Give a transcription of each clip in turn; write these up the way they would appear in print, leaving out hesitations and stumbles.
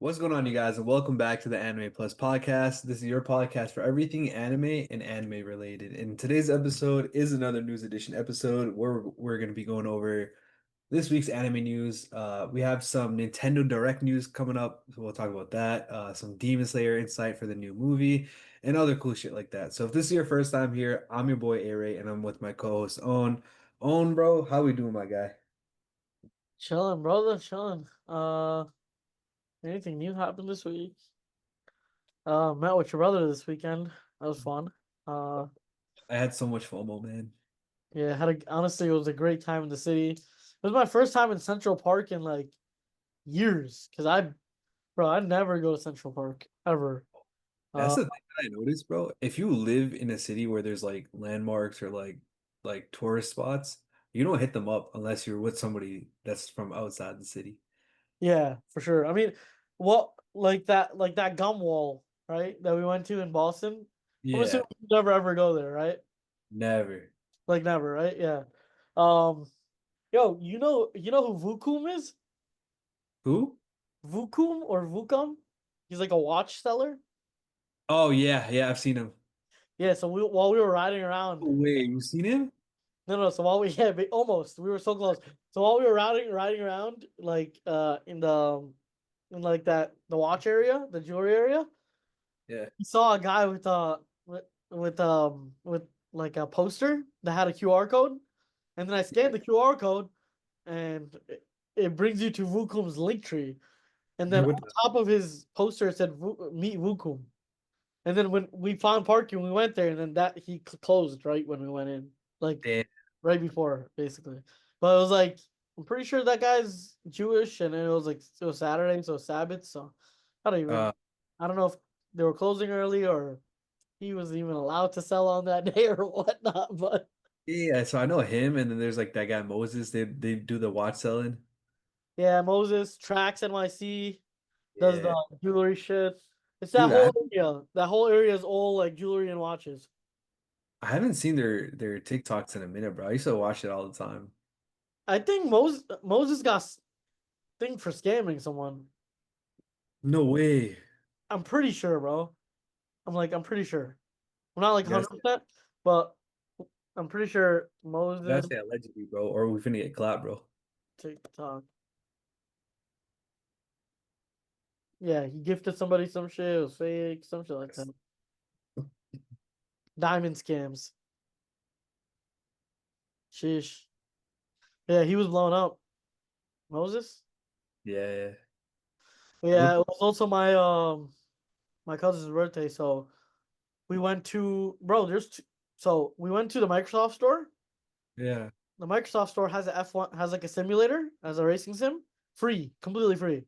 What's going on, you guys, and welcome back to the Anime Plus podcast. This is your podcast for everything anime and anime related. And today's episode is another news edition episode where we're going to be going over this week's anime news. We have some Nintendo Direct news coming up, so we'll talk about that. Some Demon Slayer insight for the new movie, and other cool shit like that. So if this is your first time here, I'm your boy Aray, and I'm with my co-host Own. Own, bro, how we doing, my guy? Chilling, brother, chilling. Anything new happened this week? Met with your brother this weekend. That was fun. Uh, I had so much FOMO, man. yeah, honestly, it was a great time in the city. It was my first time in Central Park in like years. I never go to Central Park ever. That's Uh, the thing that I noticed, bro. If you live in a city where there's like landmarks or like tourist spots, you don't hit them up unless you're with somebody that's from outside the city. yeah, for sure. I mean, what like that gum wall, right? That we went to in Boston. I'm Yeah, assuming you never ever go there, right? never. Like never, right? Yeah. Um, yo, you know who Vukum is? Who? Vukum or Vukum. He's like a watch seller. Oh yeah, yeah, I've seen him. Yeah, so while we were riding around, No way, you seen him? no, so while we yeah, almost we were so close. So while we were riding around, like in like that the watch area, the jewelry area, Yeah. we saw a guy with like a poster that had a QR code, and then I scanned the QR code, and it brings you to Vukum's link tree, and then What on top of his poster it said Meet Vukum. And then when we found parking, we went there, and then that he closed right when we went in, like the right before, basically. But it was like I'm pretty sure that guy's Jewish, and it was like it was Saturday, so Sabbath. So I don't even, uh I don't know if they were closing early or he was even allowed to sell on that day or whatnot. But yeah, so I know him and then there's like that guy Moses. They do the watch selling. yeah, Moses Tracks NYC does Yeah. the jewelry shit. It's that Dude, whole area. That whole area is all like jewelry and watches. I haven't seen their TikToks in a minute, bro. I used to watch it all the time. I think Moses got thing for scamming someone. No way. I'm pretty sure, bro. I'm pretty sure. I'm not like You guys 100%, but I'm pretty sure You gotta Moses say allegedly, bro, or we're finna get clapped, bro. TikTok. Yeah, he gifted somebody some shit. It was fake, some shit like that. Diamond scams. Sheesh. Yeah, he was blown up. Moses. Yeah, Yeah, yeah. it was also my cousin's birthday, so we went to bro. So we went to the Microsoft store. Yeah. The Microsoft store has a F1 has like a simulator as a racing sim, free, completely free.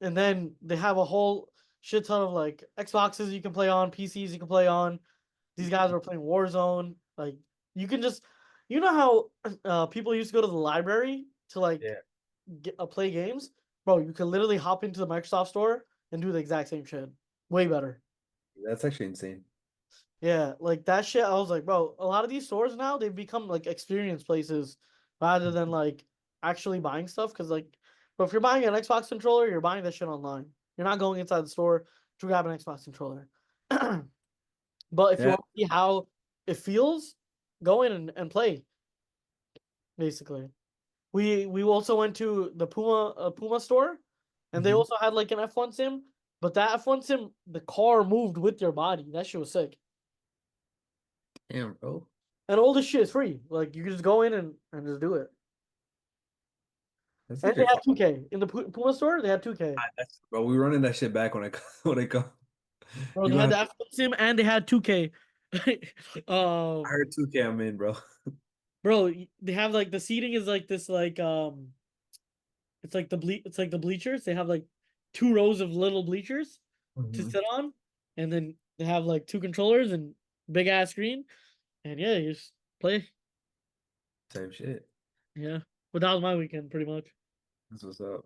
And then they have a whole shit ton of like Xboxes you can play on, PCs you can play on. These guys were playing Warzone. Like you can just, you know how people used to go to the library to like Yeah. play games, bro. You could literally hop into the Microsoft store and do the exact same shit. Way better. That's actually insane. Yeah, like that shit. I was like, bro, a lot of these stores now they've become like experience places rather than like actually buying stuff. Because like, but if you're buying an Xbox controller, you're buying that shit online. You're not going inside the store to grab an Xbox controller. But if you Yeah. want to see how it feels, go in and play. Basically, we also went to the Puma store, and they Mhm. also had like an F1 sim. But that F1 sim, the car moved with your body. That shit was sick. Damn, bro. And all this shit is free. Like you can just go in and just do it. That's And such they a have 2K. In the Puma store, they had 2K. bro. We running that shit back when I when I come. Bro, You they gonna had have the F1 sim and they had 2K. I um heard 2K I'm in, bro. bro, they have like the seating is like this like it's like the bleachers. They have like two rows of little bleachers to Mhm. sit on, and then they have like two controllers and big ass screen. And yeah, you just play. Same shit. Yeah. But that was my weekend pretty much. That's what's up.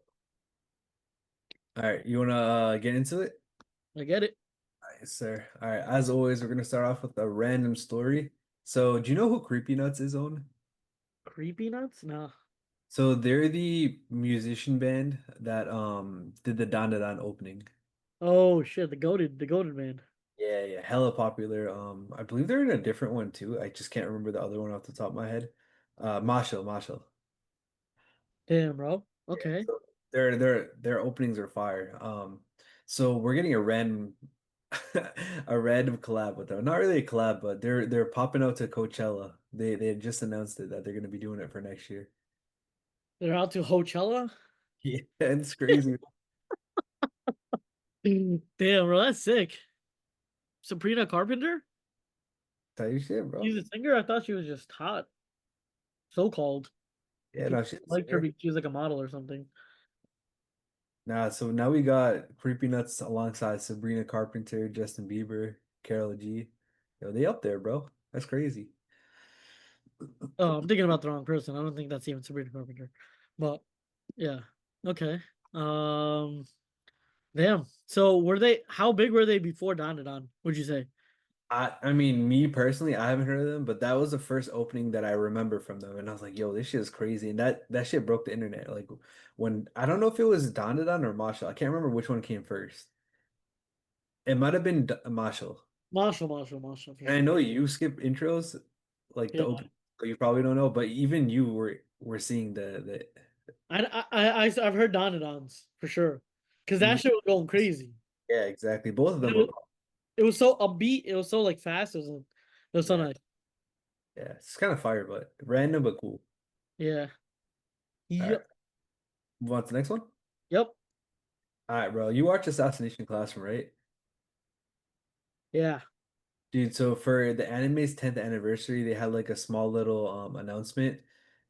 All right, you wanna get into it? I get it. All right, sir. All right, as always, we're gonna start off with a random story. So, do you know who Creepy Nuts is on? Creepy nuts? Nah. So they're the musician band that did the Dandadan opening. Oh shit, the goated man. Yeah, yeah, hella popular. I believe they're in a different one too. I just can't remember the other one off the top of my head. Marshall. Damn, bro. Yeah, Okay. so their openings are fire. So we're getting a random a random collab with them. Not really a collab, but they're popping out to Coachella. They had just announced it that they're gonna be doing it for next year. They're out to Coachella. Yeah, it's crazy. Damn, bro, that's sick. Sabrina Carpenter? Tell you shit, bro. She's a singer? I thought she was just hot. So called. Yeah, People no, she's a liked her singer. because she was like a model or something. Nah, so now we got Creepy Nuts alongside Sabrina Carpenter, Justin Bieber, Carol G. Yo, they up there, bro. That's crazy. Oh, I'm thinking about the wrong person. I don't think that's even Sabrina Carpenter. But yeah. Okay. Um damn. So were they how big were they before Don Don, would you say? I mean, me personally, I haven't heard of them, but that was the first opening that I remember from them, and I was like, "Yo, this shit is crazy," and that shit broke the internet. Like when I don't know if it was Dandadan or Marshall, I can't remember which one came first. It might have been Marshall. Marshall, for And I sure. know you skip intros, like the Yeah. open, so you probably don't know, but even you were seeing I've heard Don Don's for sure. Cause that the shit was going crazy. yeah, exactly. Both of It them were was, it was so upbeat, it was so like fast, it was so yeah, nice. yeah. It's kind of fire, but random but cool. Yeah. All right, Yep. move on to the next one. Yep. All right, bro. You watch Assassination Classroom, right? Yeah. Dude, so for the anime's 10th anniversary, they had like a small little announcement.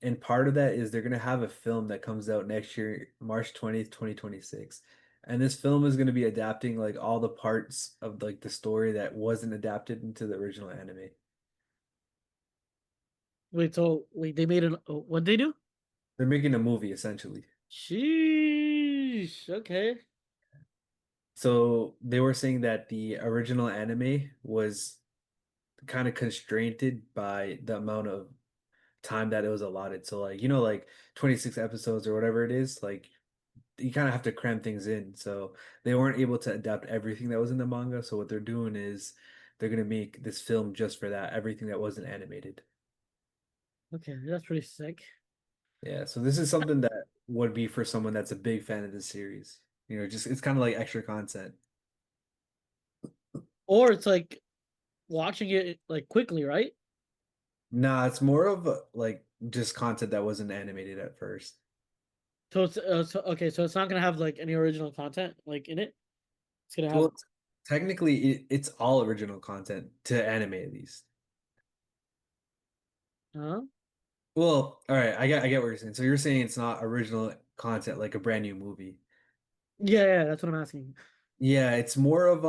And part of that is they're gonna have a film that comes out next year, March 20th, 2026. And this film is gonna be adapting like all the parts of like the story that wasn't adapted into the original anime. Wait, so wait, they made an what'd they do? They're making a movie essentially. Sheesh. Okay. So they were saying that the original anime was kind of constrained by the amount of time that it was allotted. So like, like 26 episodes or whatever it is, like you kind of have to cram things in. So they weren't able to adapt everything that was in the manga. So what they're doing is they're gonna make this film just for that, everything that wasn't animated. Okay, that's pretty sick. Yeah, so this is something that would be for someone that's a big fan of the series. Just it's kind of like extra content. Or it's like watching it like quickly, right? Nah, it's more of like just content that wasn't animated at first. So it's okay, so it's not gonna have like any original content like in it. It's gonna have Well, technically, it's all original content to anime at least. huh? Well, all right, I get what you're saying. So you're saying it's not original content like a brand new movie. Yeah, that's what I'm asking. Yeah, it's more of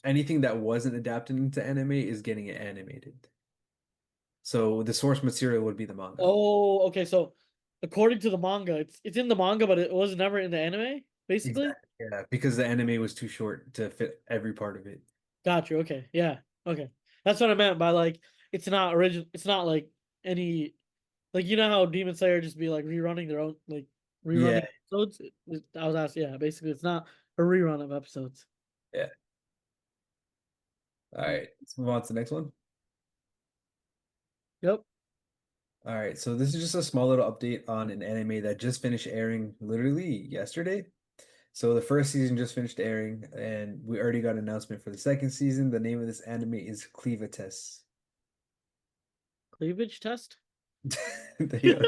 anything that wasn't adapted into anime is getting it animated. So the source material would be the manga. Oh, okay, so according to the manga, it's in the manga, but it was never in the anime, basically. Exactly. Yeah, because the anime was too short to fit every part of it. Got you. Okay, yeah, okay. That's what I meant by like it's not original. It's not like any like you know how Demon Slayer just be like rerunning their own like Yeah, rerunning episodes. I was asked, yeah, basically it's not a rerun of episodes. yeah. All Mm. right, let's move on to the next one. Yep. All right, so this is just a small little update on an anime that just finished airing literally yesterday. So the first season just finished airing, and we already got an announcement for the second season. The name of this anime is Clevatess. Cleavage test. Yeah,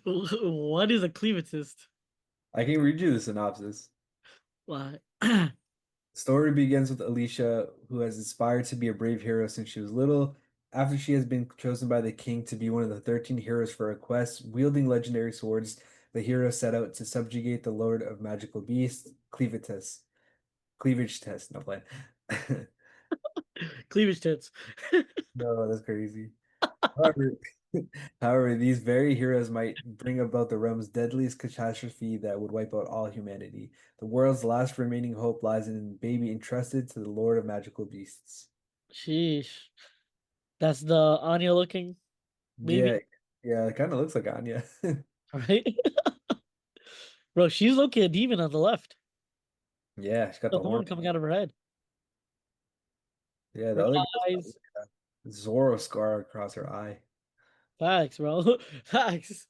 What is a cleavage? I can read you the synopsis. Why? The story begins with Alicia, who has aspired to be a brave hero since she was little. After she has been chosen by the king to be one of the 13 heroes for a quest, wielding legendary swords, the hero set out to subjugate the Lord of Magical Beasts, Clevatess. Cleavage test, no plan. Cleavage tits. No, that's crazy. However, however, these very heroes might bring about the realm's deadliest catastrophe that would wipe out all humanity. The world's last remaining hope lies in a baby entrusted to the Lord of Magical Beasts. Sheesh. That's the Anya looking Yeah, baby. Yeah, it kind of looks like Anya. Right? Bro, she's looking a demon on the left. Yeah, she got The the horn horn. coming out of her head. Yeah, the Red other girl's got eyes. like a Zoro scar across her eye. Facts, bro. Facts.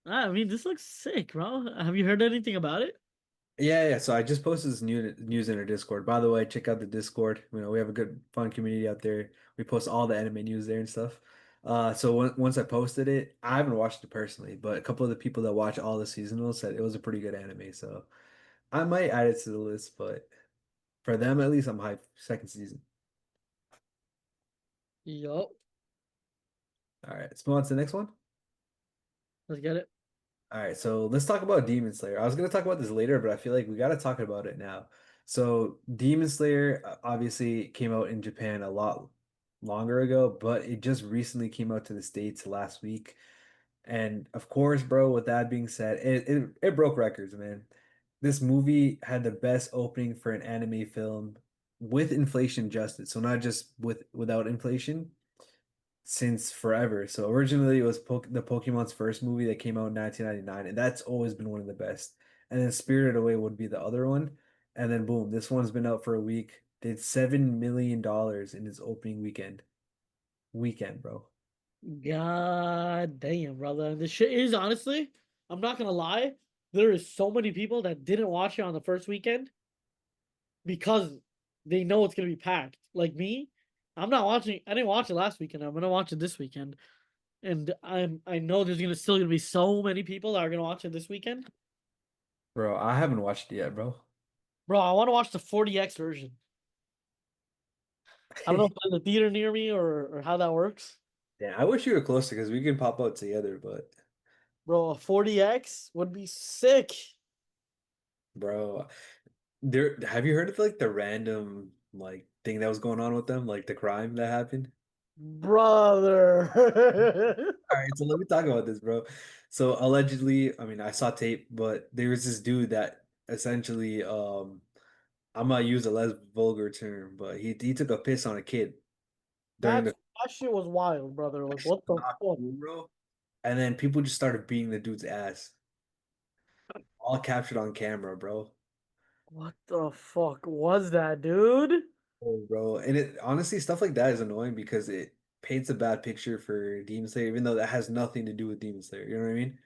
I mean, this looks sick, bro. Have you heard anything about it? Yeah, yeah. So I just posted this new news in our Discord. By the way, check out the Discord. We have a good, fun community out there. We post all the anime news there and stuff. So once I posted it, I haven't watched it personally, but a couple of the people that watch all the seasonals said it was a pretty good anime. So I might add it to the list, but for them at least, I'm hyped. Second season. Yup. All right, let's move on to the next one. Let's get it. All right, so let's talk about Demon Slayer. I was going to talk about this later, but I feel like we got to talk about it now. So, Demon Slayer obviously came out in Japan a lot longer ago, but it just recently came out to the States last week. And of course, bro, with that being said, it broke records, man. This movie had the best opening for an anime film with inflation adjusted. So not just without inflation since forever. So originally it was the Pokemon's first movie that came out in 1999, and that's always been one of the best. And then Spirited Away would be the other one. And then boom, this one's been out for a week. Did $7 million in its opening weekend. Weekend, bro. God damn, brother. And this shit is honestly, I'm not gonna lie. There is so many people that didn't watch it on the first weekend because they know it's gonna be packed. Like me, I'm not watching. I didn't watch it last weekend. I'm gonna watch it this weekend, and I know there's gonna be so many people that are gonna watch it this weekend. Bro, I haven't watched it yet, bro. Bro, I want to watch the 40x version. I don't know if there's a theater near me or how that works. Yeah, I wish you were closer because we can pop out together, but Bro, a 40x would be sick. bro, there have you heard of like the random like thing that was going on with them, like the crime that happened? Brother. All right, so let me talk about this, bro. So allegedly, I mean, I saw tape, but there was this dude that essentially, I'm gonna use a less vulgar term, but he took a piss on a kid during the That shit was wild, brother. Like, what the not fuck? cool, bro. And then people just started beating the dude's ass, all captured on camera, bro. What the fuck was that, dude? Oh, bro. And it honestly, stuff like that is annoying because it paints a bad picture for Demon Slayer, even though that has nothing to do with Demon Slayer. You know what I mean?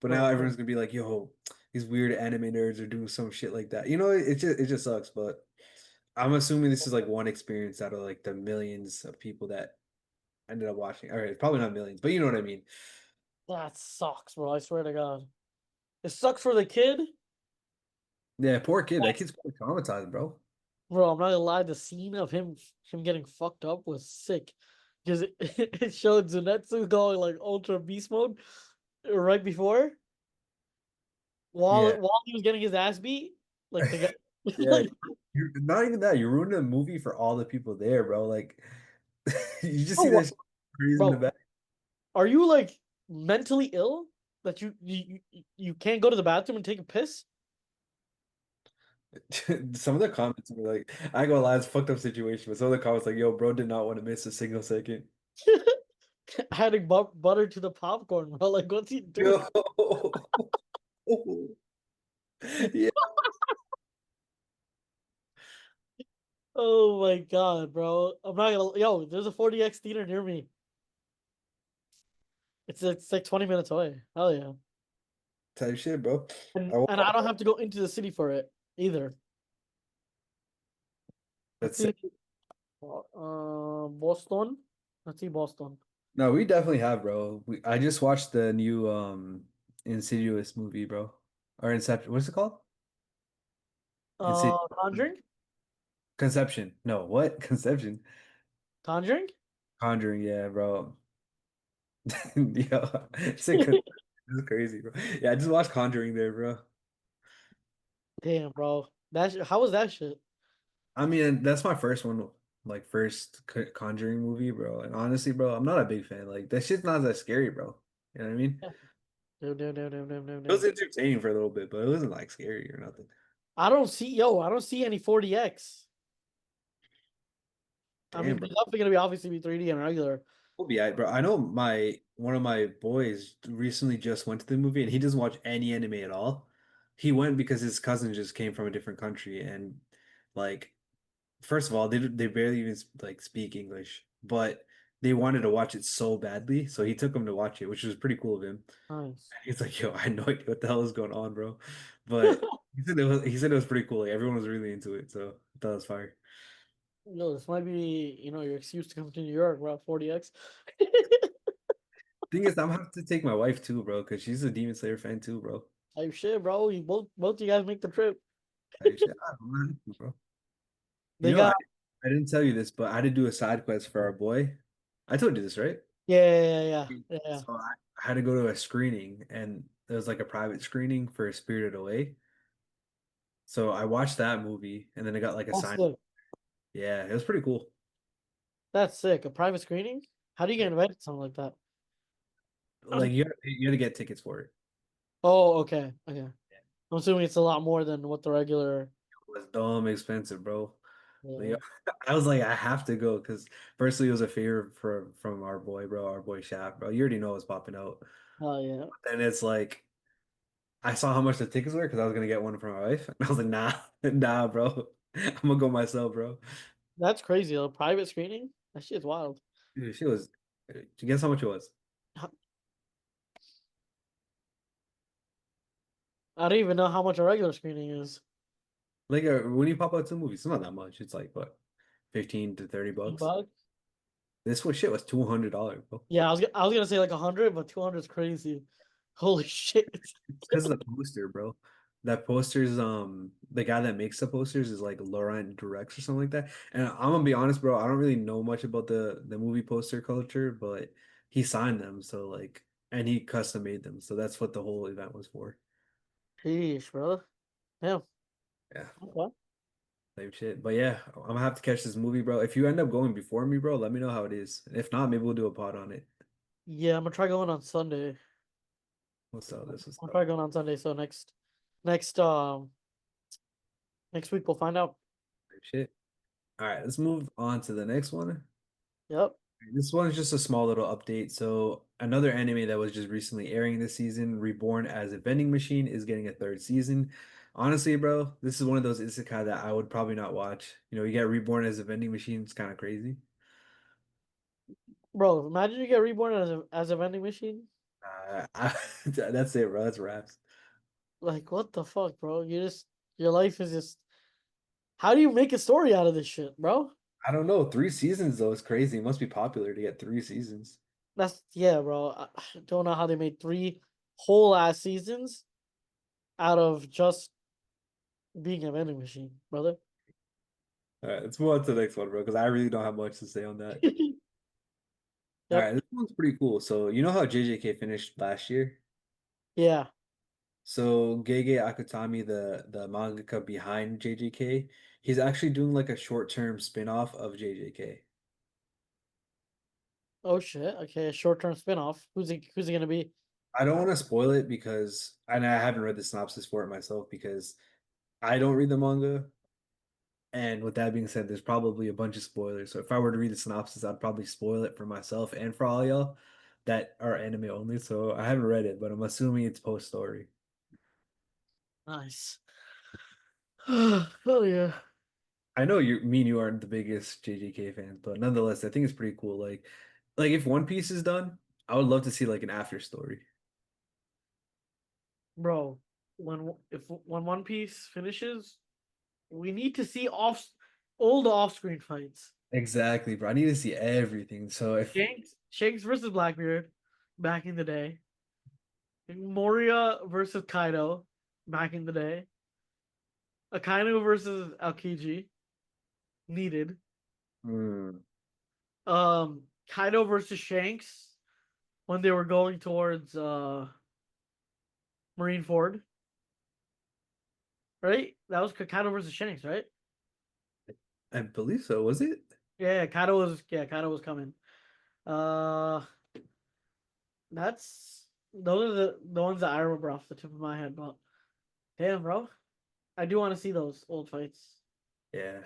But now Bro, everyone's gonna be like, "Yo, these weird anime nerds are doing some shit like that." It just sucks. But I'm assuming this is like one experience out of like the millions of people that ended up watching. All right, probably not millions, but you know what I mean. that sucks, bro. I swear to God. It sucks for the kid. Yeah, poor kid. That kid's probably traumatized, bro. Bro, I'm not gonna lie, the scene of him getting fucked up was sick. Because it showed Zenetsu going like ultra beast mode right before Yeah, while he was getting his ass beat. Like the guy yeah. like You're not even that. You ruined the movie for all the people there, bro. Like, you just bro, see that what, shit crazy in the bro, back. are you like mentally ill that you can't go to the bathroom and take a piss? Some of the comments were like, I ain't gonna lie, it's a fucked up situation, but some of the comments like, yo, bro did not want to miss a single second. Adding butter to the popcorn, bro. Like, what's he doing? Yo. Yeah. Oh my god, bro. I'm not gonna. Yo, there's a 40x theater near me. It's like 20 minutes away. Hell yeah. Type shit, bro. I And I won't- don't have to go into the city for it either. Let's That's see. it. Boston. Let's see Boston. No, we definitely have, bro. I just watched the new Insidious movie, bro. Or Inception. What's it called? Insidious. Conjuring. Conception. No, what? Conception. Conjuring. Conjuring, yeah, bro. Yo, sick. This is crazy, bro. Yeah, I just watched Conjuring there, bro. Damn, bro. How was that shit? I mean, that's my first one, like first Conjuring movie, bro. And honestly, bro, I'm not a big fan. Like that shit's not that scary, bro. You know what I mean? No, no, no, no, no, no, It was no. entertaining for a little bit, but it wasn't like scary or nothing. I don't see any 40x. I Damn, mean, bro. there's definitely gonna be obviously be 3D and regular. We'll be alright, bro. I know my one of my boys recently just went to the movie and he doesn't watch any anime at all. He went because his cousin just came from a different country and like first of all, they barely even like speak English, but they wanted to watch it so badly, so he took him to watch it, which was pretty cool of him. Nice. He's like, "Yo, I had no idea what the hell is going on, bro," but he said it was pretty cool. Like everyone was really into it, so I thought it was fire. No, this might be, your excuse to come to New York, bro. 40x. Thing is, I'm gonna have to take my wife too, bro, because she's a Demon Slayer fan too, bro. Type shit, bro. You both you guys make the trip. Like, shit, I don't know, bro. You They know, got I didn't tell you this, but I had to do a side quest for our boy. I told you this, right? yeah. So I had to go to a screening, and there was like a private screening for Spirited Away. So I watched that movie, and then I got like That's assigned. sick. Yeah, it was pretty cool. That's sick. A private screening? How do you get Yeah. invited to something like that? Like you had to get tickets for it. Oh, okay. Okay. Yeah. I'm assuming it's a lot more than what the regular. It was dumb expensive, bro. Like, Yeah. I was like, I have to go because firstly, it was a favor from our boy, bro, our boy Shaft, bro. You already know what's popping out. Oh yeah. And it's like I saw how much the tickets were because I was gonna get one for my wife, and I was like, nah, nah, bro. I'm gonna go myself, bro. That's crazy. A private screening? That shit's wild. Dude, she was. Did you guess how much it was? H- I don't even know how much a regular screening is. Like when you pop out to movies, it's not that much. It's like what, 15 to 30 bucks. $100? This was shit was $200, bro. Yeah, I was gonna say like 100, but 200 is crazy. Holy shit. It's because of the poster, bro. That poster's the guy that makes the posters is like Laurent Directs or something like that. And I'm gonna be honest, bro, I don't really know much about the movie poster culture, but he signed them, so like and he custom made them. So that's what the whole event was for. Sheesh, bro. Damn. Yeah, Okay. same shit. But yeah, I'm gonna have to catch this movie, bro. If you end up going before me, bro, let me know how it is. If not, maybe we'll do a pod on it. Yeah, I'm gonna try going on Sunday. What's up? This is I'm up. probably going on Sunday, so next um next week we'll find out. Shit. All right, let's move on to the next one. Yep. This one's just a small little update. So, another anime that was just recently airing this season, Reborn as a Vending Machine, is getting a third season. Honestly, bro, this is one of those isekai that I would probably not watch. You know, you get Reborn as a vending machine, it's kind of crazy. Bro, imagine you get reborn as a vending machine. That's it, bro. That's raps. Like what the fuck, bro? Your life is just how do you make a story out of this shit, bro? I don't know. 3 seasons though is crazy. It must be popular to get 3 seasons. That's yeah, bro. I don't know how they made three whole ass seasons out of just being a vending machine, brother. All right, let's move on to the next one, bro, because I really don't have much to say on that. All Yep. right, this one's pretty cool. So, you know how JJK finished last year? Yeah. So Gege Akutami, the mangaka behind JJK, he's actually doing like a short-term spin-off of JJK. Oh shit. Okay, a short-term spin-off. Who's it gonna be? I don't want to spoil it because, and I haven't read the synopsis for it myself because I don't read the manga. And with that being said, there's probably a bunch of spoilers. So if I were to read the synopsis, I'd probably spoil it for myself and for all y'all that are anime only. So I haven't read it, but I'm assuming it's post-story. Nice. Oh yeah. I know me and you aren't the biggest JJK fans, but nonetheless, I think it's pretty cool. Like if One Piece is done, I would love to see like an after story. Bro, when One Piece finishes, we need to see all the off-screen fights. Exactly, bro. I need to see everything. So if Shanks versus Blackbeard back in the day. Moria versus Kaido back in the day. Akainu versus Aokiji needed. hmm, Kaido versus Shanks when they were going towards Marineford, right? That was Kaido versus Shanks, right? I believe so, was it? Kaido was coming. Uh those are the ones that I remember off the tip of my head, but damn bro. I do want to see those old fights. Yeah.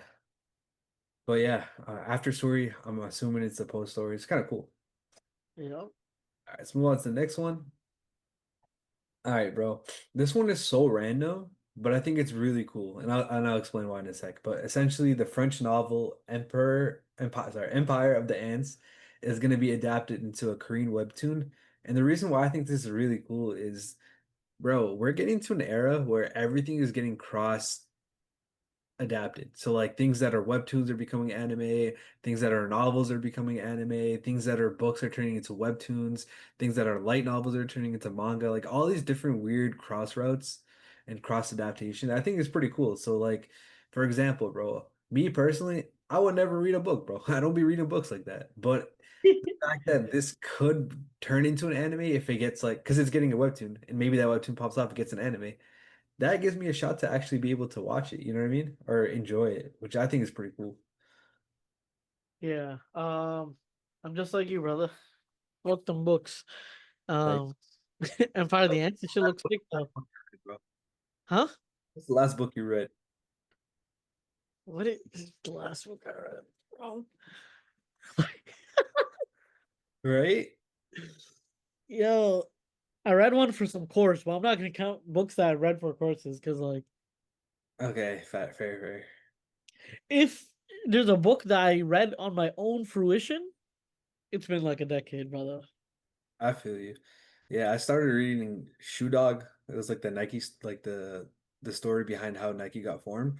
But yeah, after story, I'm assuming it's a post story. It's kind of cool. Yep. All right, let's move on to the next one. All right, bro. This one is so random, but I think it's really cool, and I'll explain why in a sec. But essentially, the French novel Empire of the Ants is going to be adapted into a Korean webtoon. And the reason why I think this is really cool is, bro, we're getting to an era where everything is getting cross adapted. So like things that are webtoons are becoming anime, things that are novels are becoming anime, things that are books are turning into webtoons, things that are light novels are turning into manga, like all these different weird cross routes and cross adaptation. I think it's pretty cool. So like for example, bro, me personally, I would never read a book, bro. I don't be reading books like that. But the fact that this could turn into an anime if it gets like because it's getting a webtoon and maybe that webtoon pops off, it gets an anime that gives me a shot to actually be able to watch it, you know what I mean? Or enjoy it, which I think is pretty cool. Yeah. I'm just like you, brother. Fuck them books. Like, Um, Empire of the Ants. This shit looks sick last though. book you read, bro? Huh? What's the last book you read? What is the last book I read? Bro? Right? Yo, I read one for some course, but I'm not gonna count books that I read for courses because, like, Okay, fair. if there's a book that I read on my own fruition, it's been like a decade, brother. I feel you. Yeah, I started reading Shoe Dog. It was like the Nike, like the story behind how Nike got formed.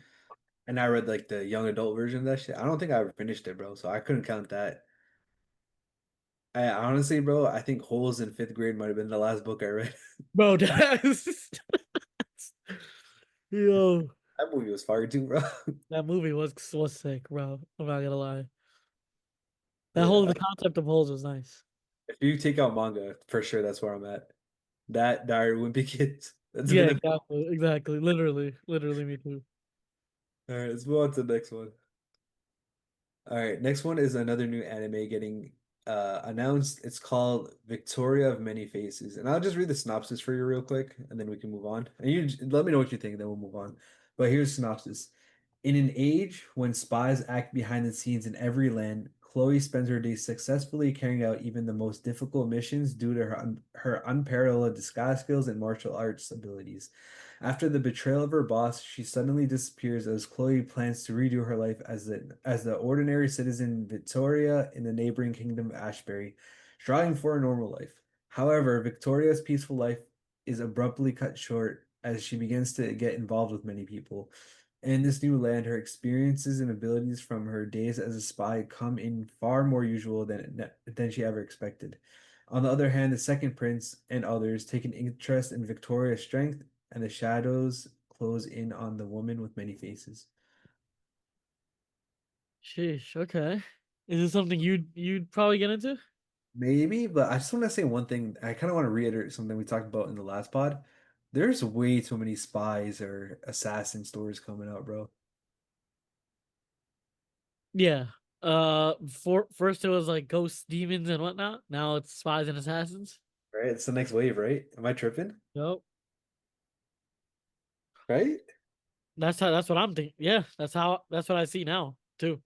And I read like the young adult version of that shit. I don't think I ever finished it, bro. So I couldn't count that. I honestly, bro, I think Holes in fifth grade might have been the last book I read. Bro, that's yo, That movie was fire too, bro. that movie was sick, bro. I'm not gonna lie. That whole Yeah. the concept of holes was nice. If you take out manga, for sure that's where I'm at. That Diary of Wimpy Kids. That's Yeah, gonna be exactly. Literally me too. all right. Let's move on to the next one. All right, next one is another new anime getting announced. It's called Victoria of Many Faces, and I'll just read the synopsis for you real quick, and then we can move on. And let me know what you think, then we'll move on. But here's the synopsis. In an age when spies act behind the scenes in every land, Chloe spends her days successfully carrying out even the most difficult missions due to her unparalleled disguise skills and martial arts abilities. After the betrayal of her boss, she suddenly disappears as Chloe plans to redo her life as the ordinary citizen Victoria in the neighboring kingdom of Ashbury, striving for a normal life. However, Victoria's peaceful life is abruptly cut short as she begins to get involved with many people. In this new land, her experiences and abilities from her days as a spy come in far more usual than she ever expected. On the other hand, the second prince and others take an interest in Victoria's strength, and the shadows close in on the woman with many faces. Sheesh, okay. Is this something you'd probably get into? Maybe, but I just want to say one thing. I kind of want to reiterate something we talked about in the last pod. There's way too many spies or assassin stories coming out, bro. Yeah. For first it was like ghosts, demons, and whatnot. Now it's spies and assassins. Right? It's the next wave, right? Am I tripping? Nope. Right? That's what I'm thinking. Yeah, that's what I see now too.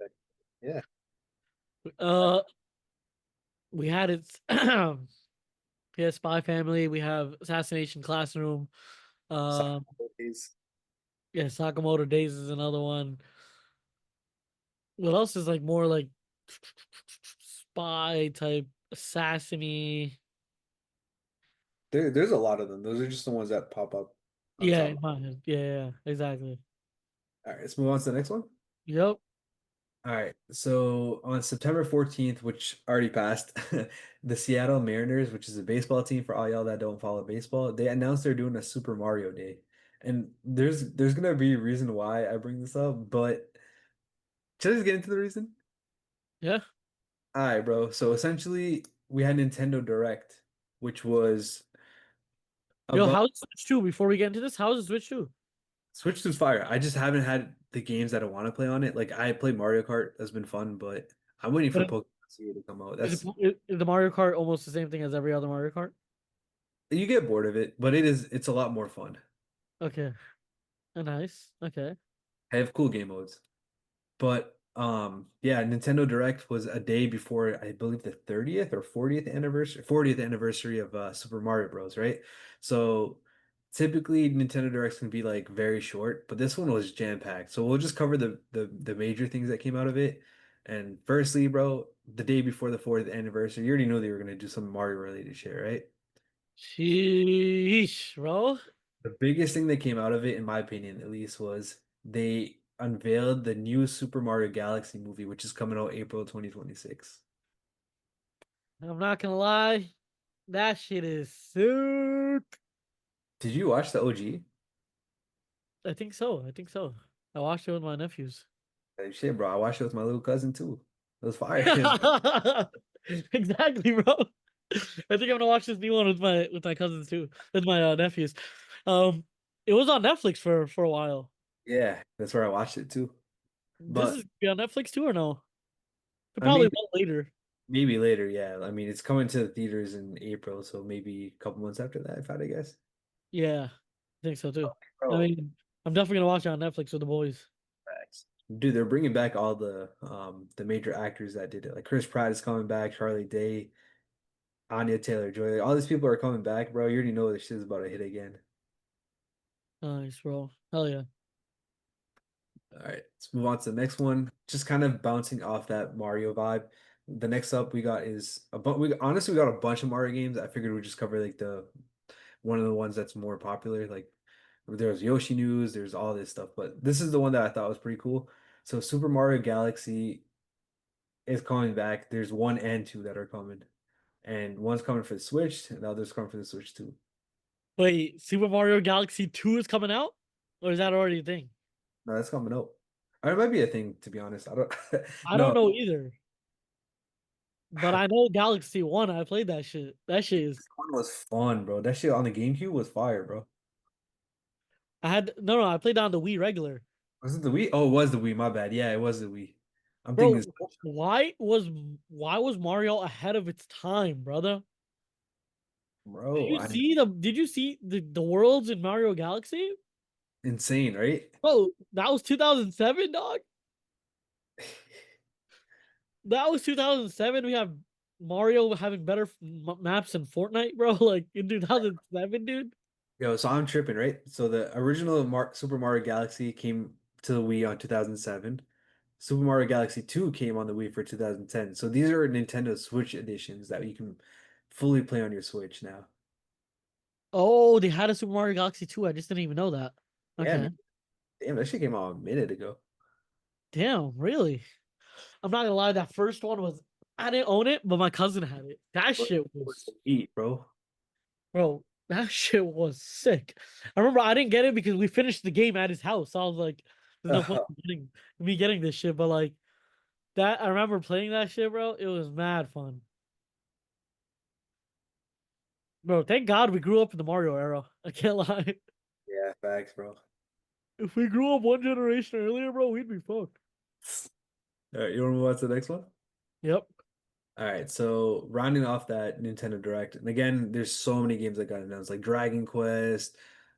Yeah. Uh we had it we had Spy Family, we have Assassination Classroom. Um Sakamoto days. yeah, Sakamoto Days is another one. What else is like more like spy type assassin-y? There's a lot of them. Those are just the ones that pop up on Yeah, top. in my head. Yeah, exactly. All right, let's move on to the next one. Yep. All right. So on September 14th, which already passed, the Seattle Mariners, which is a baseball team for all y'all that don't follow baseball, they announced they're doing a Super Mario Day. And there's gonna be a reason why I bring this up, but should I just get into the reason? Yeah. All right, bro. So essentially, we had Nintendo Direct, which was Yo, about how's Switch 2 before we get into this? How's the Switch 2? Switch to Fire. I just haven't had the games that I want to play on it. Like I played Mario Kart, that's been fun, but I'm waiting for But Pokemon Zero to come out. is, That's is the Mario Kart almost the same thing as every other Mario Kart? you get bored of it, but it's a lot more fun. Okay. Nice. Okay. I have cool game modes. But Yeah, Nintendo Direct was a day before, I believe, the 30th or 40th anniversary of Super Mario Bros, right? So typically Nintendo Directs can be like very short, but this one was jam-packed. So we'll just cover the major things that came out of it. And firstly, bro, the day before the 40th anniversary, you already knew they were gonna do some Mario related shit, right? Sheesh, bro. The biggest thing that came out of it, in my opinion at least, was they unveiled the new Super Mario Galaxy movie, which is coming out April 2026. I'm not gonna lie, that shit is sick. Did you watch the OG? I think so. I think so. I watched it with my nephews. Like, shit, bro. I watched it with my little cousin too. It was fire. Exactly, bro. I think I'm gonna watch this new one with my cousins too, with my nephews. Um, it was on Netflix for a while. Yeah, that's where I watched it too. This But is be on Netflix too or no? It I probably mean, will later. maybe later. Yeah, I mean, it's coming to the theaters in April, so maybe a couple months after that, if I had to guess. Yeah, I think so too. I Bro, mean, I'm definitely gonna watch it on Netflix with the boys. facts. Dude, they're bringing back all the major actors that did it. Like Chris Pratt is coming back, Charlie Day, Anya Taylor-Joy. All these people are coming back, bro. You already know this shit's about to hit again. Nice, bro. Hell yeah. All right, let's move on to the next one. Just kind of bouncing off that Mario vibe. The next up we got is we honestly we got a bunch of Mario games. I figured we'd just cover like the one of the ones that's more popular. Like there's Yoshi news, there's all this stuff, but this is the one that I thought was pretty cool. So Super Mario Galaxy is coming back. There's one and two that are coming, and one's coming for the Switch, and the other's coming for the Switch too. Wait, Super Mario Galaxy 2 is coming out? Or is that already a thing? No, that's coming out. Or it might be a thing, to be honest. I don't. I don't No, know either. But I know Galaxy 1, I played that shit. That shit is one was fun, bro. That shit on the GameCube was fire, bro. I had no, I played on the Wii regular. Was it the Wii? Oh, it was the Wii. My bad. Yeah, it was the Wii. I'm thinking, Bro, why was Mario ahead of its time, brother? bro, I Did you see the worlds in Mario Galaxy? insane, right? Bro, that was 2007, dog. That was 2007. We have Mario having better maps than Fortnite, bro. Like in 2007, dude. Yo, so I'm tripping, right? So the original Super Mario Galaxy came to the Wii on 2007. Super Mario Galaxy 2 came on the Wii for 2010. So these are Nintendo Switch editions that you can fully play on your Switch now. Oh, they had a Super Mario Galaxy 2. I just didn't even know that. Yeah, man. Okay. Damn, that shit came out a minute ago. Damn, really? I'm not gonna lie, that first one was I didn't own it, but my cousin had it. That What shit was was to eat, bro? bro, that shit was sick. I remember I didn't get it because we finished the game at his house. So I was like, there's no point in me getting this shit. But like that I remember playing that shit, bro. It was mad fun. Bro, thank God we grew up in the Mario era. I can't lie. Yeah, facts, bro. If we grew up one generation earlier, bro, we'd be fucked. All right, you want to move on to the next one? Yep. All right, so rounding off that Nintendo Direct, and again, there's so many games that got announced, like Dragon Quest,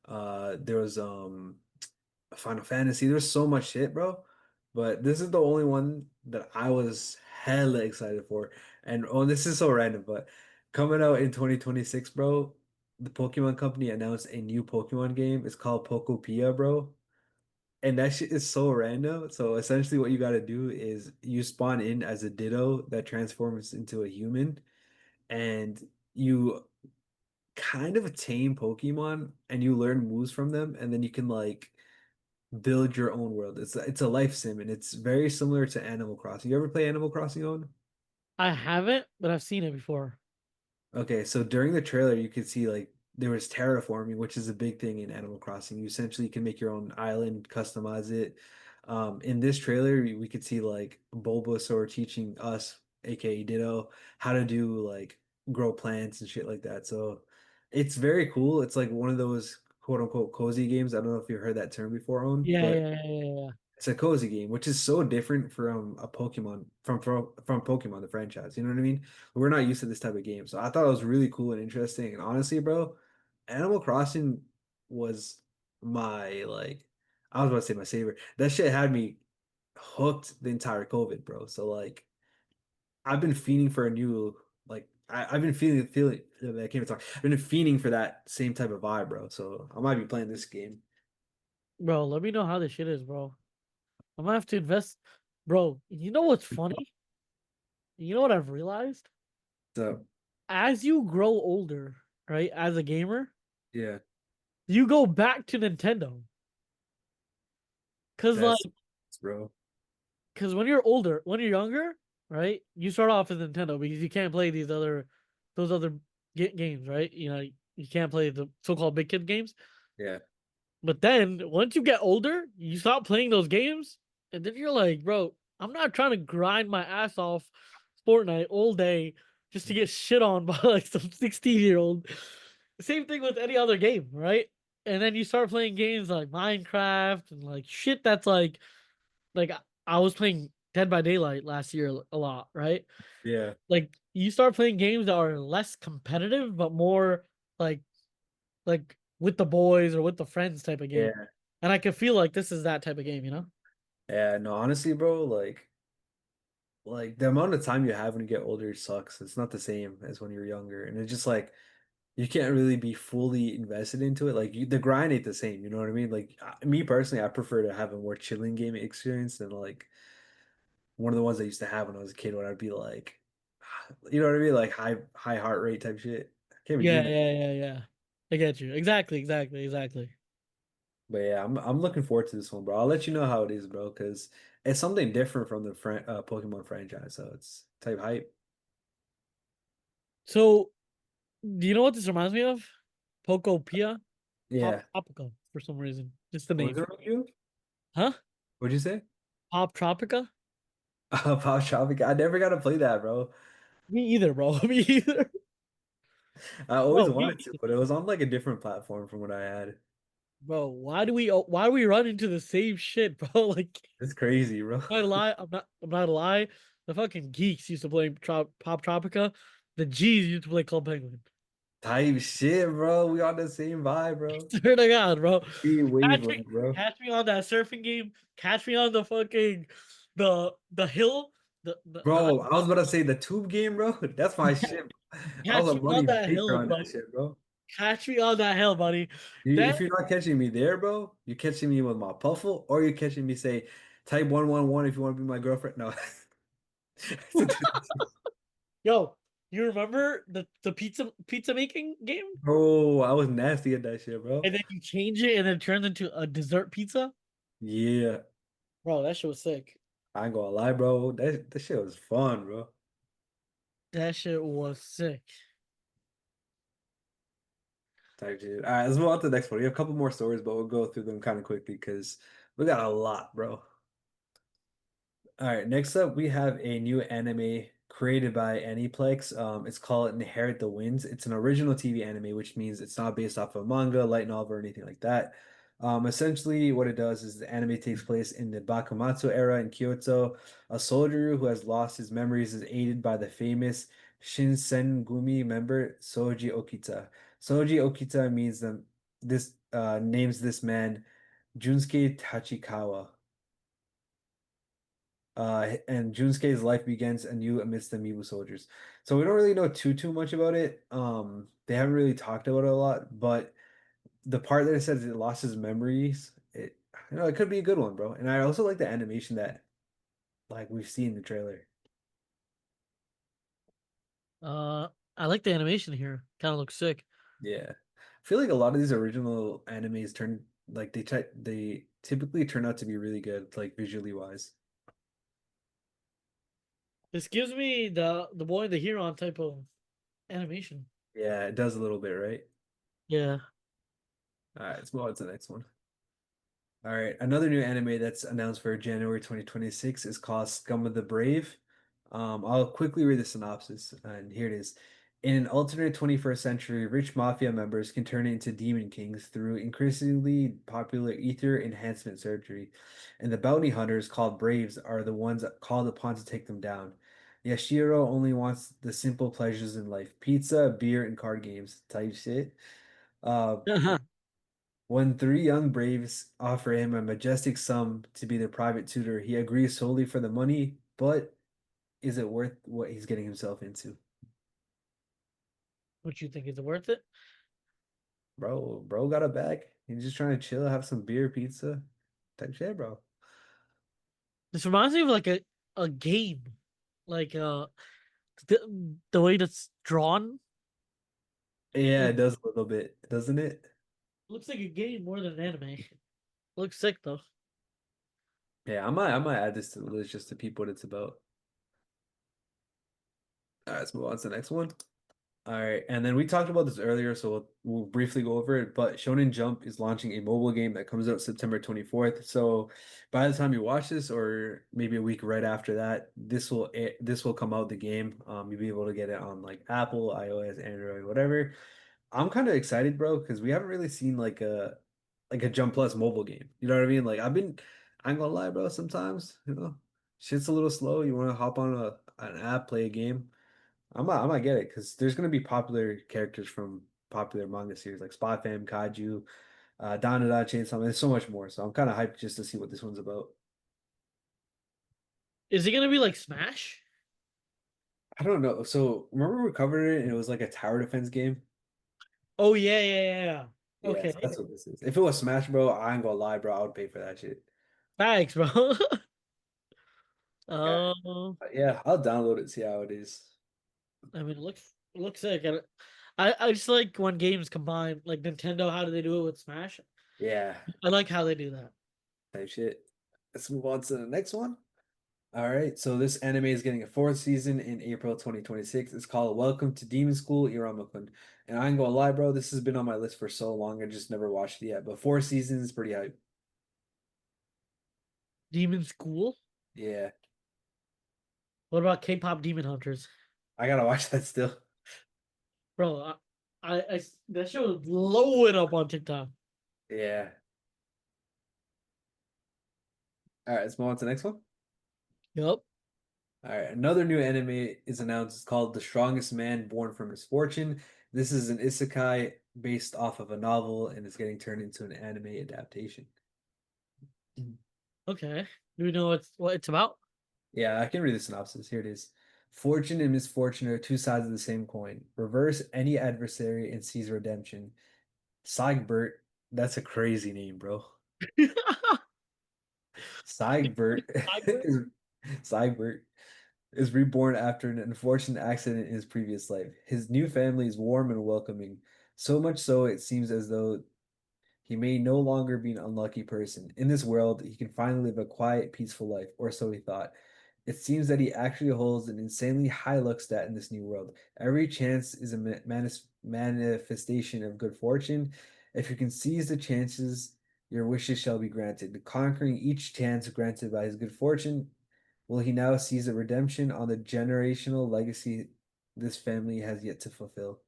there was Final Fantasy, there's so much shit, bro. But this is the only one that I was hella excited for. And oh, this is so random, but coming out in 2026, bro, the Pokemon Company announced a new Pokemon game. It's called Pokopia, bro. And that shit is so random. So essentially, what you got to do is you spawn in as a Ditto that transforms into a human, and you kind of tame Pokemon, and you learn moves from them, and then you can like build your own world. It's a life sim, and it's very similar to Animal Crossing. You ever play Animal Crossing on? I haven't, but I've seen it before. Okay, so during the trailer, you could see like there was terraforming, which is a big thing in Animal Crossing. You essentially can make your own island, customize it. In this trailer, we could see like Bulbasaur teaching us, aka Ditto, how to do like grow plants and shit like that. So it's very cool. It's like one of those quote unquote cozy games. I don't know if you heard that term before, on, Yeah, but yeah, yeah, yeah, yeah. it's a cozy game, which is so different from a Pokemon from Pokemon the franchise. You know what I mean? We're not used to this type of game, so I thought it was really cool and interesting. And honestly, bro, Animal Crossing was my like I was about to say my savior. That shit had me hooked the entire COVID, bro. So like I've been fiending for a new like I've been feeling I can't even talk. I've been fiending for that same type of vibe, bro. So I might be playing this game. Bro, let me know how this shit is, bro. I'm gonna have to invest. Bro, you know what's funny? You know what I've realized? So As you grow older, right, as a gamer, yeah, you go back to Nintendo. Cause like, that's bro. cause when you're older, when you're younger, right, you start off as Nintendo because you can't play those other games, right? You know, you can't play the so-called big kid games. Yeah. But then once you get older, you stop playing those games, and then you're like, bro, I'm not trying to grind my ass off Fortnite all day just to get shit on by like some 16-year-old. Same thing with any other game, right? And then you start playing games like Minecraft and like shit that's like I was playing Dead by Daylight last year a lot, right? Yeah. Like you start playing games that are less competitive but more like with the boys or with the friends type of game. Yeah. And I can feel like this is that type of game, you know? Yeah, no, honestly, bro, like the amount of time you have when you get older sucks. It's not the same as when you're younger. And it's just like you can't really be fully invested into it. Like the grind ain't the same, you know what I mean? Like me personally, I prefer to have a more chilling game experience than like one of the ones I used to have when I was a kid when I'd be like you know what I mean? Like high heart rate type shit. I can't be Yeah, doing that. yeah, yeah, yeah. I get you. Exactly, exactly, exactly. But yeah, I'm looking forward to this one, bro. I'll let you know how it is, bro, because it's something different from the Pokemon franchise. So it's type hype. So, do you know what this reminds me of? Pokopia? Pop Yeah. Tropica for some reason. Just the What was name. it with you? Huh? What'd you say? Pop Tropica? Pop Shopping. I never got to play that, bro. Me either, bro. Me either. I always Bro, me wanted to, either. but it was on like a different platform from what I had. Bro, why do we run into the same shit, bro? Like, It's crazy, bro. I'm not gonna lie, I'm not gonna lie. The fucking geeks used to play Pop Tropica. The G's used to play Club Penguin. Type shit, bro. We on the same vibe, bro. Swear to God, bro. We Catch me, wavelength, bro. catch me on that surfing game. Catch me on the fucking the hill. The Bro, I was about to say the tube game, bro. That's my shit. I was catch a me on money that maker hill, on that buddy. shit, bro. Catch me on that hill, buddy. Then If you're not catching me there, bro, you're catching me with my puffle, or you're catching me say type 111 if you want to be my girlfriend. No. yo, you remember the pizza making game? Bro, I was nasty at that shit, bro. And then you change it and it turns into a dessert pizza? Yeah. Bro, that shit was sick. I ain't gonna lie, bro. That shit was fun, bro. That shit was sick. Type shit. All right, let's move on to the next one. We have a couple more stories, but we'll go through them kind of quickly because we got a lot, bro. All right, next up we have a new anime created by Aniplex. It's called Inherit the Winds. It's an original TV anime, which means it's not based off of manga, light novel, or anything like that. Essentially, what it does is the anime takes place in the Bakumatsu era in Kyoto. A soldier who has lost his memories is aided by the famous Shinsengumi member Soji Okita. Soji Okita means this names this man Junsuke Tachikawa. And Junsuke's life begins anew amidst the Mibu soldiers. So we don't really know too much about it. They haven't really talked about it a lot, but the part that it says it lost his memories, it could be a good one, bro. And I also like the animation that like we've seen in the trailer. I like the animation here. Kind of looks sick. Yeah. I feel like a lot of these original animes they typically turn out to be really good, like visually wise. This gives me the boy and the hero type of animation. Yeah, it does a little bit, right? Yeah. All right, let's move on to the next one. All right, another new anime that's announced for January 2026 is called Scum of the Brave. I'll quickly read the synopsis, and here it is. In an alternate 21st century, rich mafia members can turn into demon kings through increasingly popular ether enhancement surgery, and the bounty hunters called Braves are the ones called upon to take them down. Yashiro only wants the simple pleasures in life, pizza, beer, and card games type shit. Uh, When three young braves offer him a majestic sum to be their private tutor, he agrees solely for the money, but is it worth what he's getting himself into? What you think, is it worth it? Bro got a bag. He's just trying to chill, have some beer, pizza, type shit, bro. This reminds me of like a game, like the way that's drawn. Yeah, It it does a little bit, doesn't it? looks like a game more than an anime. Looks sick though. Yeah, I might add this to the list just to peep what it's about. All right, let's move on to the next one. All right, and then we talked about this earlier, so we'll briefly go over it. But Shonen Jump is launching a mobile game that comes out September 24th. So by the time you watch this, or maybe a week right after that, this will come out the game. You'll be able to get it on like Apple, iOS, Android, whatever. I'm kind of excited, bro, because we haven't really seen like a Jump Plus mobile game. You know what I mean? I ain't gonna lie, bro. Sometimes, shit's a little slow. You want to hop on an app, play a game. I might get it because there's gonna be popular characters from popular manga series like Spy Fam, Kaiju, Danada, Chainsaw Man. There's so much more. So I'm kind of hyped just to see what this one's about. Is it gonna be like Smash? I don't know. So remember we covered it and it was like a tower defense game? Oh yeah, yeah, yeah, yeah. Yeah, Okay, so that's what this is. If it was Smash, bro, I ain't gonna lie, bro. I would pay for that shit. thanks, bro. Yeah. Um, Yeah, I'll download it, see how it is. I mean, it looks sick. And I just like when games combine, like Nintendo. How do they do it with Smash? Yeah, I like how they do that. type shit. Let's move on to the next one. All right, so this anime is getting a fourth season in April 2026. It's called Welcome to Demon School Iruma-kun. And I ain't gonna lie, bro, this has been on my list for so long. I just never watched it yet. But four seasons is pretty hype. Demon School. Yeah, What about K-pop Demon Hunters, I gotta watch that still. bro? That show is blowing up on TikTok. Yeah. All right, let's move on to the next one. Yup. All right, another new anime is announced. It's called The Strongest Man Born from Misfortune. This is an isekai based off of a novel and it's getting turned into an anime adaptation. Okay. Do we know what it's about? Yeah, I can read the synopsis. Here it is. Fortune and misfortune are two sides of the same coin. Reverse any adversary and seize redemption. Siegbert, that's a crazy name, bro. Siegbert Tiger? is Siegbert is reborn after an unfortunate accident in his previous life. His new family is warm and welcoming, so much so it seems as though he may no longer be an unlucky person. In this world, he can finally live a quiet, peaceful life, or so he thought. It seems that he actually holds an insanely high luck stat in this new world. Every chance is a manifestation of good fortune. If you can seize the chances, your wishes shall be granted. Conquering each chance granted by his good fortune, will he now seize a redemption on the generational legacy this family has yet to fulfill?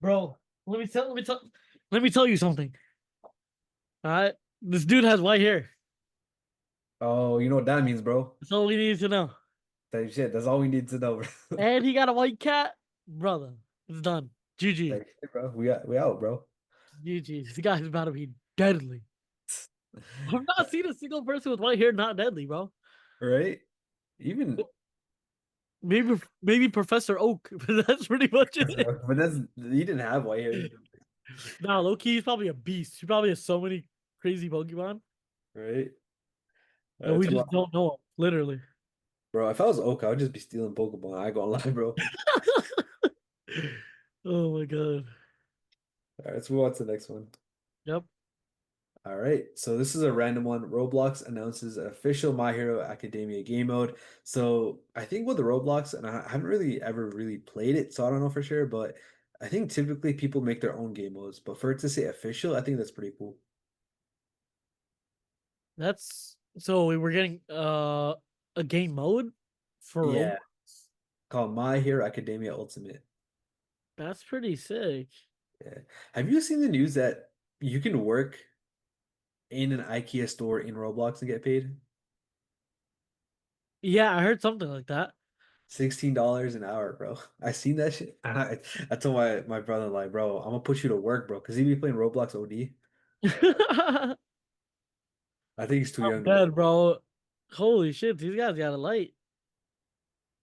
Bro, let me tell you something. All right. This dude has white hair. Oh, you know what that means, bro. That's all we need to know. Type shit. That's all we need to know, bro. And he got a white cat. Brother, it's done. GG. Like, hey, bro, we out, bro. GG. This guy's about to be deadly. I've not seen a single person with white hair not deadly, bro. Right? Even, Maybe Professor Oak, but that's pretty much it. but he didn't have white hair, Nah, low-key, he's probably a beast. He probably has so many crazy Pokemon, right? and we That's just wrong. don't know him, literally. Bro, if I was Oka, I would just be stealing Pokemon. I ain't gonna lie, bro. Oh my god. All right, let's move on to the next one. Yep. All right, so this is a random one. Roblox announces an official My Hero Academia game mode. So I think with the Roblox, and I haven't really ever really played it, so I don't know for sure, but I think typically people make their own game modes. But for it to say official, I think that's pretty cool. That's so we were getting a game mode for Roblox. Yeah, called My Hero Academia Ultimate. That's pretty sick. Yeah. Have you seen the news that you can work in an IKEA store in Roblox and get paid? Yeah, I heard something like that. $16 an hour, bro. I seen that shit. I told my brother like, bro, I'm gonna put you to work, bro, because he be playing Roblox OD. I'm I think he's too young though. dead, bro. Holy shit, these guys got a light.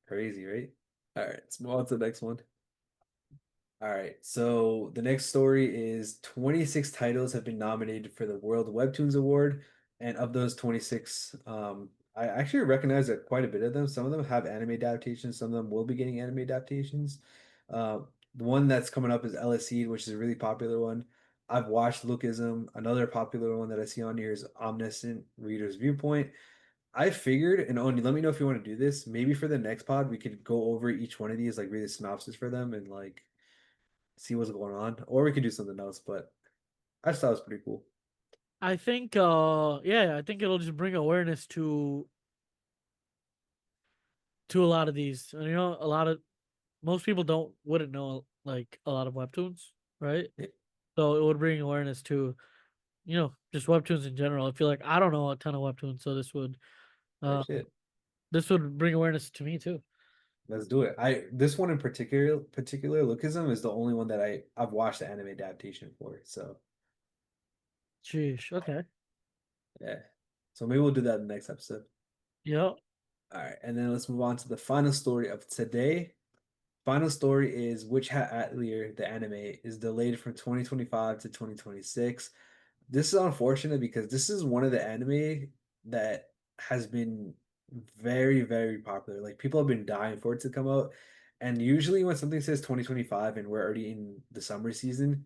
Crazy, right? All right, let's move on to the next one. All right, so the next story is 26 titles have been nominated for the World Webtoons Award, and of those 26, I actually recognize that quite a bit of them. Some of them have anime adaptations, some of them will be getting anime adaptations. Uh, the one that's coming up is LSE, which is a really popular one. I've watched Lookism. Another popular one that I see on here is Omniscient Reader's Viewpoint. I figured, and Oni, let me know if you want to do this. Maybe for the next pod, we could go over each one of these, like read a synopsis for them and like see what's going on, or we could do something else. But I just thought it was pretty cool. I think yeah, I think it'll just bring awareness to a lot of these. And a lot of most people wouldn't know like a lot of webtoons, right? Yeah, So it would bring awareness to, just webtoons in general. I feel like I don't know a ton of webtoons, so right uh shit. this would bring awareness to me too. Let's do it. I this one in particular, Lookism is the only one that I've watched the anime adaptation for. So Sheesh. Okay. yeah. So maybe we'll do that in the next episode. Yeah. All right, and then let's move on to the final story of today. Final story is which Hat Atelier, the anime, is delayed from 2025 to 2026. This is unfortunate because this is one of the anime that has been very, very popular. Like people have been dying for it to come out. And usually when something says 2025 and we're already in the summer season,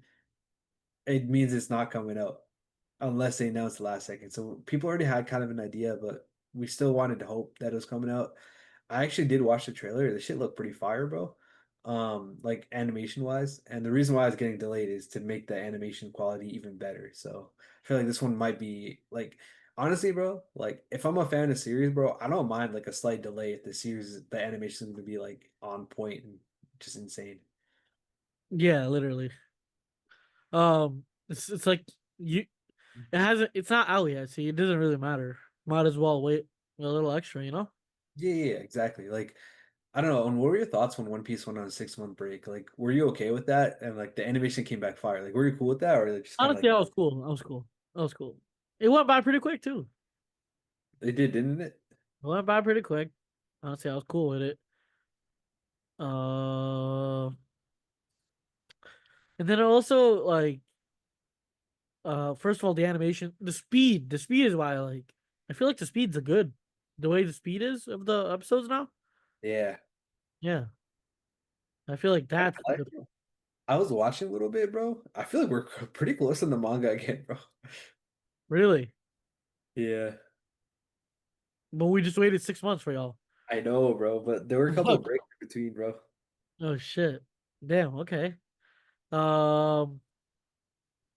it means it's not coming out unless they announce the last second. So people already had kind of an idea, but we still wanted to hope that it was coming out. I actually did watch the trailer. The shit looked pretty fire, bro. Like animation wise. And the reason why it's getting delayed is to make the animation quality even better. So I feel like this one might be like honestly, bro, like if I'm a fan of series, bro, I don't mind like a slight delay if the animation is gonna be like on point and just insane. Yeah, literally. It's like you it's not out yet, so it doesn't really matter. Might as well wait a little extra. Yeah, yeah, exactly. Like I don't know. And what were your thoughts when One Piece went on a 6 month break? Like, were you okay with that? And like the animation came back fire. Like, were you cool with that, or like just kind of Honestly, like that was cool. That was cool. That was cool. It went by pretty quick too. they did, didn't it? It went by pretty quick. Honestly, I was cool with it. Uh, and then also like first of all, the animation, the speed is why I like. I feel like the speed's a good. The way the speed is of the episodes now. Yeah. Yeah, I feel like I, that's the I good. I was watching a little bit, bro. I feel like we're pretty close in the manga again, bro. Really, Yeah, but we just waited 6 months for y'all. I know, bro. But there were a couple of breaks in between, bro. Oh shit! Damn. Okay. Um,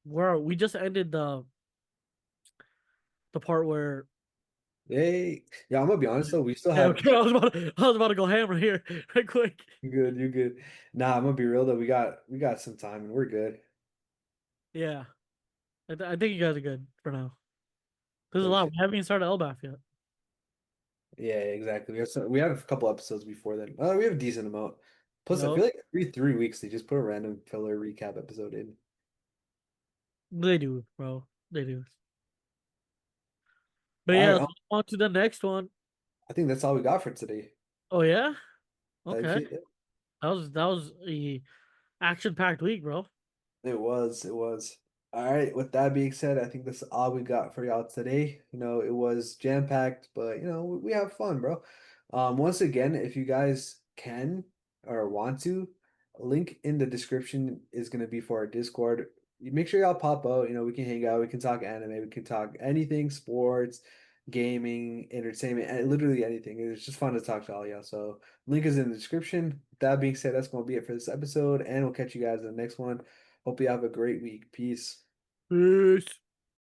where we just ended the part where. Hey, yeah, I'm gonna be honest though. We still Okay, have okay. I was about to go hammer here, right quick. you good, you good. Nah, I'm gonna be real though. We got some time and we're good. Yeah, I think you guys are good for now. There's a For lot. sure. We haven't even started LBAF yet. Yeah, exactly. We have a couple episodes before then. We have a decent amount. Plus, I Yup, feel like every 3 weeks they just put a random filler recap episode in. they do, bro. They do. But All yeah, right, let's move on to the next one. I think that's all we got for today. Oh yeah. Type Okay. shit. Yeah. That was a action-packed week, bro. It was. It was. All right. With that being said, I think that's all we got for y'all today. It was jam-packed, but we have fun, bro. Once again, if you guys can or want to, link in the description is gonna be for our Discord. You make sure y'all pop out. We can hang out. We can talk anime. We can talk anything, sports, gaming, entertainment, and literally anything. It's just fun to talk to all y'all. So link is in the description. That being said, that's gonna be it for this episode, and we'll catch you guys in the next one. Hope you have a great week. Peace. Peace.